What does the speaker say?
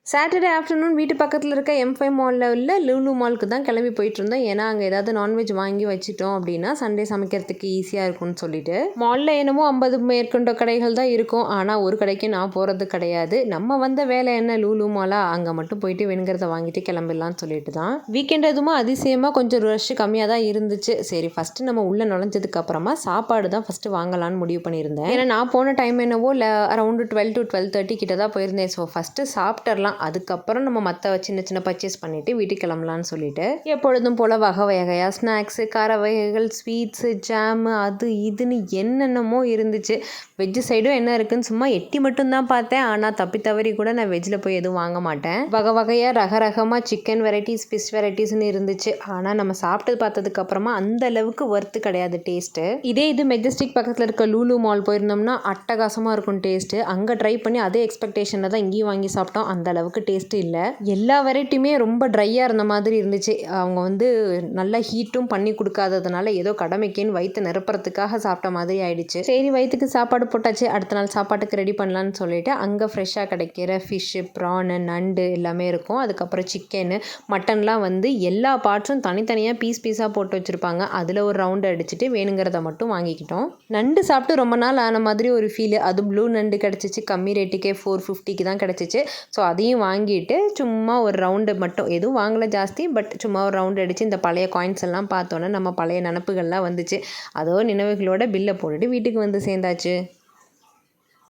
Saturday afternoon வீட்டு பக்கத்தில் இருக்க M5 மாலில் உள்ள லூலு மாலுக்கு தான் கிளம்பி போயிட்டு இருந்தோம். ஏன்னா அங்கே ஏதாவது நான்வெஜ் வாங்கி வச்சிட்டோம் அப்படின்னா சண்டே சமைக்கிறதுக்கு ஈஸியாக இருக்கும்னு சொல்லிட்டு. மாலில் என்னமோ 50 மேற்கொண்ட கடைகள் தான் இருக்கும். ஆனால் ஒரு கடைக்கு நான் போகிறது கிடையாது. நம்ம வந்த வேலை என்ன லூலு மாலா, அங்கே மட்டும் போயிட்டு வேணுங்கிறத வாங்கிட்டு கிளம்பிடலான்னு சொல்லிட்டு தான். வீக்கெண்ட் எதுவும் அதிசயமாக கொஞ்சம் ரஷ் கம்மியாக தான் இருந்துச்சு. சரி ஃபஸ்ட்டு நம்ம உள்ளே நுழைஞ்சதுக்கு அப்புறமா சாப்பாடு தான் ஃபஸ்ட்டு வாங்கலான்னு முடிவு பண்ணியிருந்தேன். ஏன்னா நான் போன டைம் என்னவோ அரௌண்டு 12 to 12:30 கிட்ட தான் போயிருந்தேன். ஸோ ஃபஸ்ட்டு சாப்பிட்டுறலாம், அதுக்கப்புறம் நம்ம மற்ற சின்ன சின்ன பர்ச்சேஸ் பண்ணிவிட்டு வீட்டுக்கு கிளம்பலான்னு சொல்லிட்டு எப்பொழுதும் போல் வகை வகையாக ஸ்நாக்ஸு, கார வகைகள், ஸ்வீட்ஸு, ஜாமு, அது இதுன்னு என்னென்னமோ இருந்துச்சு. வெஜ்ஜு சைடும் என்ன இருக்குன்னு சும்மா எட்டி மட்டும்தான் பார்த்தேன். ஆனால் தப்பி தவறி கூட நான் வெஜ்ஜில் போய் எதுவும் வாங்க மாட்டேன். வகை வகையாக ரகரகமாக சிக்கன் வெரைட்டிஸ், ஃபிஷ் வெரைட்டிஸ்னு இருந்துச்சு. ஆனால் நம்ம சாப்பிட்டு பார்த்ததுக்கப்புறமா அந்த அளவுக்கு ஒர்த்து கிடையாது டேஸ்ட்டு. இதே இது மெஜஸ்டிக் பக்கத்தில் இருக்க லூலு மால் போயிருந்தோம்னா அட்டகாசமாக இருக்கும் டேஸ்ட்டு. அங்கே ட்ரை பண்ணி அதே எக்ஸ்பெக்டேஷனில் தான் இங்கேயும் வாங்கி சாப்பிட்டோம். அந்த அளவுக்கு டேஸ்ட்டு இல்லை. எல்லா வெரைட்டியுமே ரொம்ப ட்ரையாக இருந்த மாதிரி இருந்துச்சு. அவங்க நல்லா ஹீட்டும் பண்ணி கொடுக்காததுனால ஏதோ கடமைக்குன்னு வயிற்று நிரப்புறதுக்காக சாப்பிட்ட மாதிரி ஆயிடுச்சு. சரி வயிற்றுக்கு சாப்பாடு போட்டாச்சு, அடுத்த நாள் சாப்பாட்டுக்கு ரெடி பண்ணலான்னு சொல்லிட்டு அங்கே ஃப்ரெஷ்ஷாக கிடைக்கிற ஃபிஷ்ஷு, ப்ரானு, நண்டு எல்லாமே இருக்கும். அதுக்கப்புறம் சிக்கனு, மட்டன்லாம் எல்லா பார்ட்ஸும் தனித்தனியாக பீஸாக போட்டு வச்சுருப்பாங்க. அதில் ஒரு ரவுண்டு அடிச்சுட்டு வேணுங்கிறத மட்டும் வாங்கிக்கிட்டோம். நண்டு சாப்பிட்டு ரொம்ப நாள் ஆன மாதிரி ஒரு ஃபீல். அது ப்ளூ நண்டு கிடச்சிச்சு, கம்மி ரேட்டுக்கே 450க்கு தான் கிடச்சிச்சு. ஸோ அதையும் வாங்கிட்டு சும்மா ஒரு ரவுண்டு மட்டும், எதுவும் வாங்கலை ஜாஸ்தி, பட் சும்மா ஒரு ரவுண்டு அடித்து இந்த பழைய காயின்ஸ் எல்லாம் பார்த்தோன்னே நம்ம பழைய நினப்புகள்லாம் வந்துச்சு. அதோ நினைவுகளோட பில்லை போட்டுட்டு வீட்டுக்கு சேர்ந்தாச்சு.